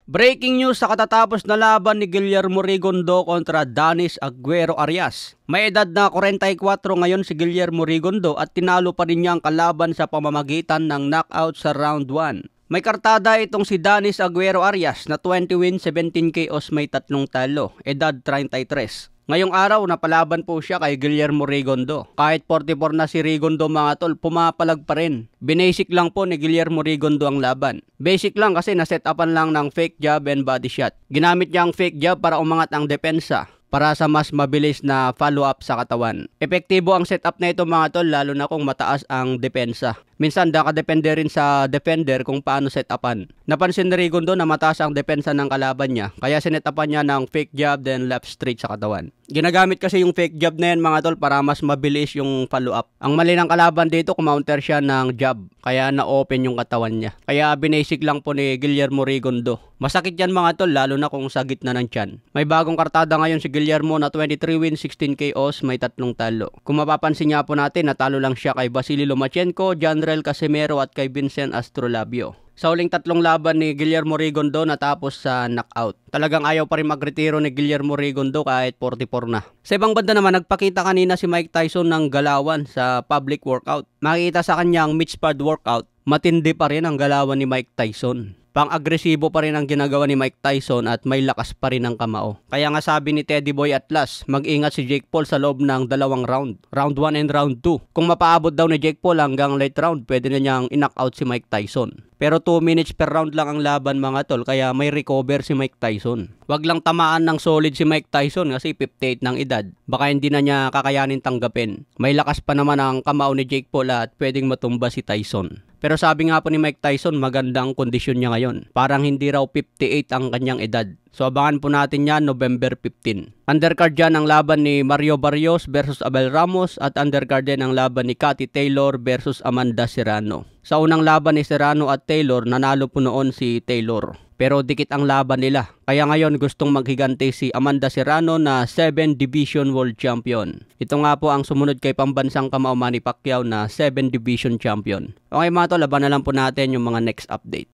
Breaking news sa katatapos na laban ni Guillermo Rigondeaux kontra Danis Aguero Arias. May edad na 44 ngayon si Guillermo Rigondeaux at tinalo pa rin niya ang kalaban sa pamamagitan ng knockout sa round 1. May kartada itong si Danis Aguero Arias na 20 wins, 17 KOs, may 3 talo, edad 33. Ngayong araw, napalaban po siya kay Guillermo Rigondeaux. Kahit 44 na si Rigondeaux mga tol, pumapalag pa rin. Binasic lang po ni Guillermo Rigondeaux ang laban. Basic lang kasi naset-upan lang ng fake jab and body shot. Ginamit niya ang fake jab para umangat ang depensa, para sa mas mabilis na follow-up sa katawan. Epektibo ang setup na ito mga tol, lalo na kung mataas ang depensa. Minsan nakadepende rin sa defender kung paano set-upan. Napansin ni Rigondeaux na mataas ang depensa ng kalaban niya, kaya sinet-upan niya ng fake jab then left straight sa katawan. Ginagamit kasi yung fake jab na yan mga tol para mas mabilis yung follow-up. Ang mali ng kalaban dito, kumounter siya ng jab, kaya na-open yung katawan niya. Kaya binasic lang po ni Guillermo Rigondeaux. Masakit yan mga tol, lalo na kung sa gitna ng tiyan. May bagong kartada ngayon si Guillermo na 23 wins, 16 KOs, may 3 talo. Kung mapapansin niya po natin, natalo lang siya kay Vasily Lomachenko, Janrel Casimero at kay Vincent Astrolabio. Sa uling 3 laban ni Guillermo Rigondeaux natapos sa knockout. Talagang ayaw pa rin magretiro ni Guillermo Rigondeaux kahit 44 na. Sa ibang banda naman, nagpakita kanina si Mike Tyson ng galawan sa public workout. Makikita sa kanyang Mitch Pad workout, matindi pa rin ang galawan ni Mike Tyson. Pang-agresibo pa rin ang ginagawa ni Mike Tyson at may lakas pa rin ang kamao. Kaya nga sabi ni Teddy Boy Atlas, mag-ingat si Jake Paul sa loob ng 2 round. Round 1 and round 2. Kung mapaabot daw ni Jake Paul hanggang late round, pwede na niyang in-knockout si Mike Tyson. Pero 2 minutes per round lang ang laban mga tol, kaya may recover si Mike Tyson. Wag lang tamaan ng solid si Mike Tyson kasi 58 ng edad. Baka hindi na niya kakayanin tanggapin. May lakas pa naman ang kamao ni Jake Paul at pwedeng matumba si Tyson. Pero sabi nga po ni Mike Tyson, magandang kondisyon niya ngayon. Parang hindi raw 58 ang kanyang edad. So abangan po natin yan November 15. Undercard dyan ang laban ni Mario Barrios versus Abel Ramos at undercard din ang laban ni Cathy Taylor versus Amanda Serrano. Sa unang laban ni Serrano at Taylor, nanalo po noon si Taylor. Pero dikit ang laban nila. Kaya ngayon gustong maghigante si Amanda Serrano na 7 Division World Champion. Ito nga po ang sumunod kay pambansang kamao Manny Pacquiao na 7 Division Champion. Okay mga tol, laban na lang po natin yung mga next update.